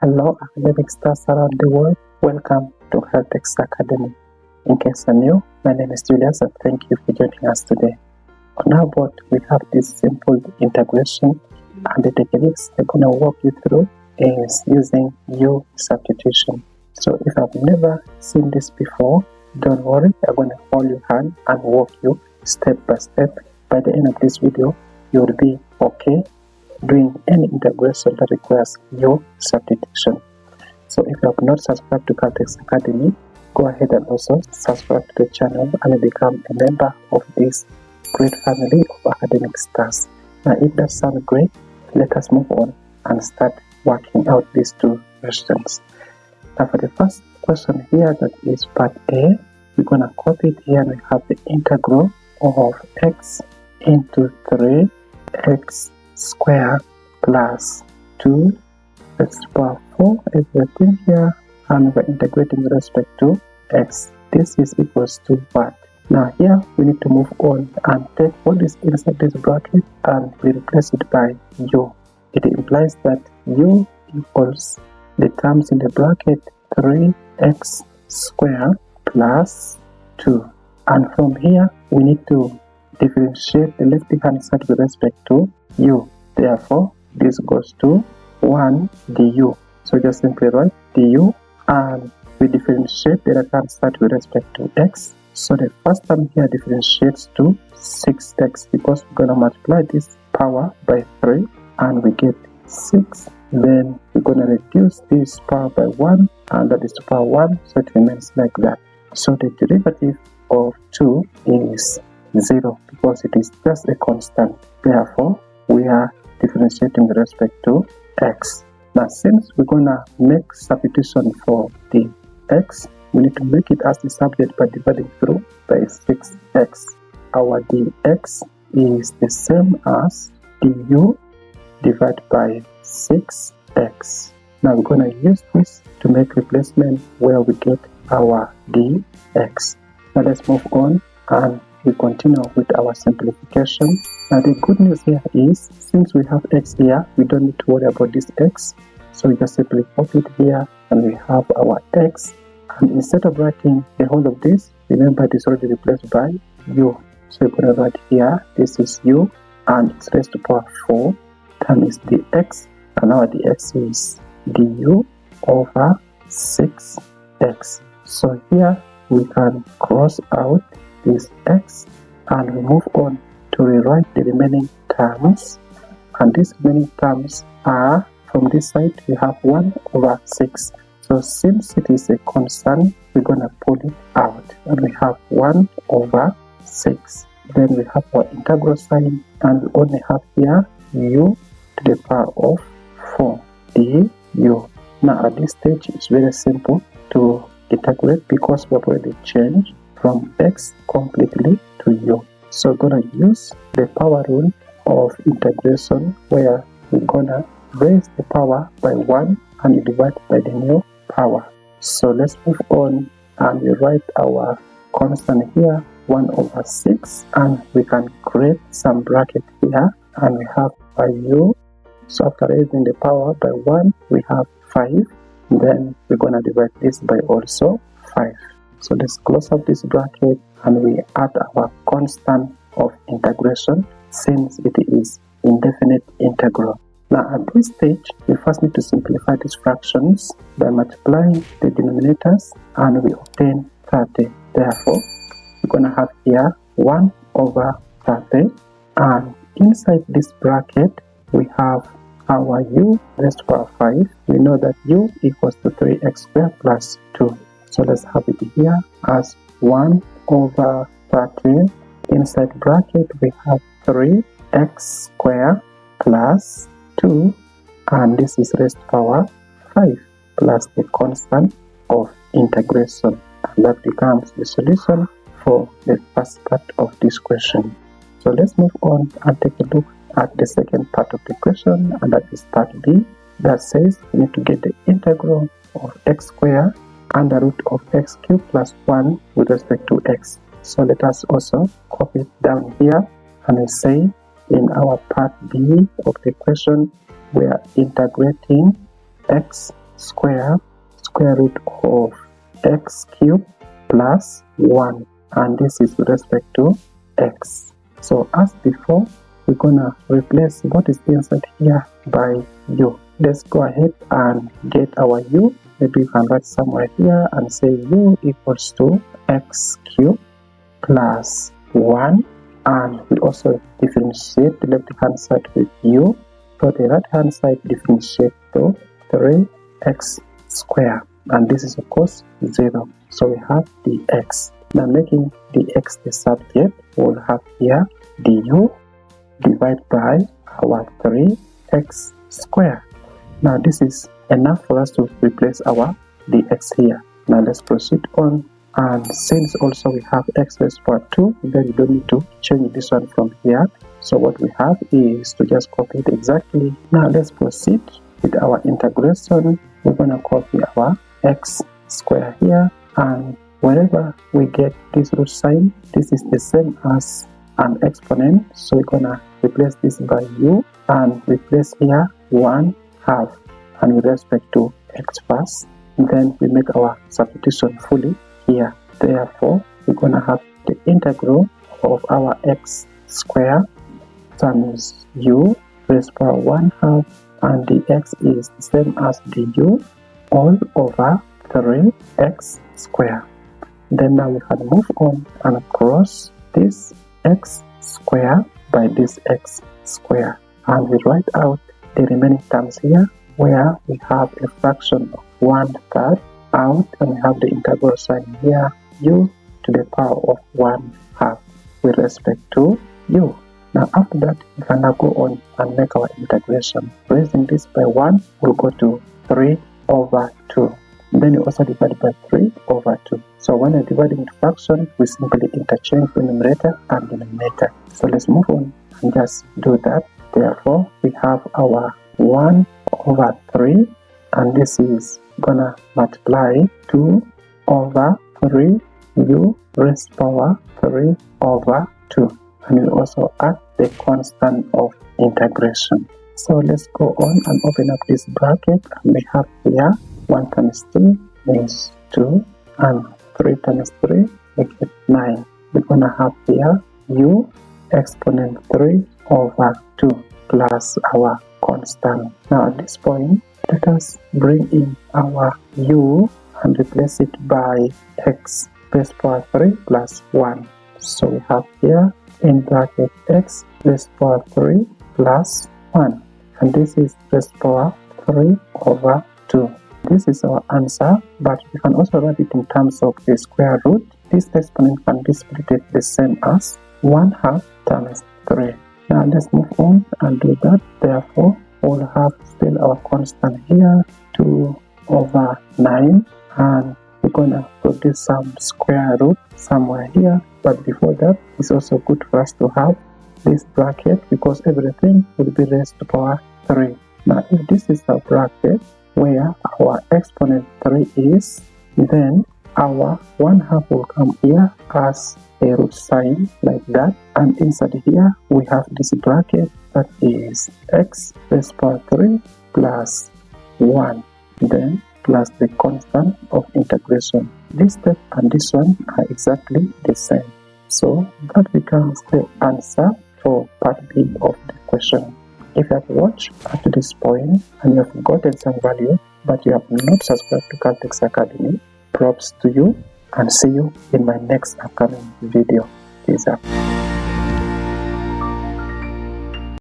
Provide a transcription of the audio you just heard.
Hello, academic stars around the world. Welcome to Caltex Academy. In case you're new, my name is Julius and thank you for joining us today. On our board, we have this simple integration, and the techniques I'm going to walk you through is using U substitution. So if I've never seen this before, don't worry, I'm going to hold your hand and walk you step by step. By the end of this video, you'll be okay doing any integration that requires U substitution. So if you have not subscribed to Caltex Academy, go ahead and also subscribe to the channel and become a member of this great family of academic stars. Now if that sounds great, let us move on and start working out these two questions. Now for the first question here, that is part A, we're going to copy it here and we have the integral of x into 3x square plus 2 x to the power 4 everything here, and we're integrating with respect to x. This is equals to what? Now here we need to move on and take what is inside this bracket and we replace it by u. It implies that u equals the terms in the bracket 3x square plus 2, and from here we need to differentiate the left hand side with respect to u. Therefore, this goes to 1 du. So just simply write du, and we differentiate the right hand side with respect to x. So the first term here differentiates to 6x because we're going to multiply this power by 3 and we get 6. Then we're going to reduce this power by 1 and that is to power 1, so it remains like that. So the derivative of 2 is 0 because it is just a constant. Therefore, we are differentiating with respect to x. Now since we're going to make substitution for the x, we need to make it as the subject by dividing through by 6x. Our dx is the same as du divided by 6x. Now we're going to use this to make replacement where we get our dx. Now let's move on and we continue with our simplification. Now the good news here is, since we have x here, we don't need to worry about this x. So we just simply copy it here and we have our x. And instead of writing the whole of this, remember it is already replaced by u. So we're going to write here, this is u and it's raised to power 4 times dx. And now dx is du over 6x. So here we can cross out this x and we move on to rewrite the remaining terms, and these remaining terms are, from this side we have 1 over 6. So since it is a constant, we're going to pull it out and we have 1 over 6. Then we have our integral sign and we only have here u to the power of 4 du. Now at this stage it's very simple to integrate because we have already changed from x completely to u. So we're going to use the power rule of integration where we're going to raise the power by 1 and divide by the new power. So let's move on and we write our constant here 1 over 6, and we can create some bracket here and we have by u. So after raising the power by 1 we have 5, then we're going to divide this by also 5. So let's close up this bracket and we add our constant of integration since it is indefinite integral. Now at this stage, we first need to simplify these fractions by multiplying the denominators and we obtain 30. Therefore, we're going to have here 1 over 30, and inside this bracket we have our u raised to power 5. We know that u equals to 3x squared plus 2. So let's have it here as 1 over 30. Inside bracket we have 3x squared plus 2, and this is raised to power 5 plus the constant of integration, and that becomes the solution for the first part of this question. So let's move on and take a look at the second part of the question, and that is part B, that says we need to get the integral of x squared under root of x cubed plus 1 with respect to x. So let us also copy it down here and we say in our part B of the question we are integrating x square square root of x cubed plus 1, and this is with respect to x. So as before, we're gonna replace what is inside here by u. Let's go ahead and get our u. Maybe you can write somewhere here and say u equals to x cubed plus 1, and we also differentiate the left hand side with u. So the right hand side differentiate to 3x square, and this is of course 0. So we have the x. Now making the x the subject, we'll have here du divided by our 3x square. Now this is enough for us to replace our dx here. Now let's proceed on, and since also we have x raised to power 2, then we don't need to change this one from here. So what we have is to just copy it exactly. Now let's proceed with our integration. We're going to copy our x square here, and wherever we get this root sign, this is the same as an exponent, so we're going to replace this by u and replace here 1/2, and with respect to x first, then we make our substitution fully here. Therefore we're going to have the integral of our x square times u raised to power 1/2, and the x is the same as the u all over 3x square. Then now we can move on and cross this x square by this x square, and we write out the remaining terms here, where we have a fraction of 1/3 out, and we have the integral sign here, u to the power of 1/2 with respect to u. Now after that, we can now go on and make our integration. Raising this by 1 will go to 3/2. Then you also divide by 3/2. So when you're dividing the fraction, we simply interchange the numerator and denominator. So let's move on and just do that. Therefore, we have our 1/3, and this is gonna multiply 2/3 u raised to power 3/2. And we also add the constant of integration. So let's go on and open up this bracket, and we have here 1 times 3 is 2, and 3 times 3 makes it 9. We're gonna have here u exponent 3/2 plus our constant. Now at this point, let us bring in our u and replace it by x raised to power 3 plus 1. So we have here in bracket x raised to power 3 plus 1, and this is raised to power 3/2. This is our answer, but we can also write it in terms of the square root. This exponent can be split the same as 1/2 times 3. Now let's move on and do that. Therefore, we'll have still our constant here, 2/9, and we're gonna produce some square root somewhere here. But before that, it's also good for us to have this bracket, because everything will be raised to power 3. Now if this is our bracket where our exponent 3 is, then our 1/2 will come here as a root sign like that, and inside here we have this bracket that is x raised to power 3 plus 1, then plus the constant of integration. This step and this one are exactly the same. So that becomes the answer for part B of the question. If you have watched up to this point and you have gotten some value, but you have not subscribed to Caltex Academy, props to you, and see you in my next upcoming video. Peace out.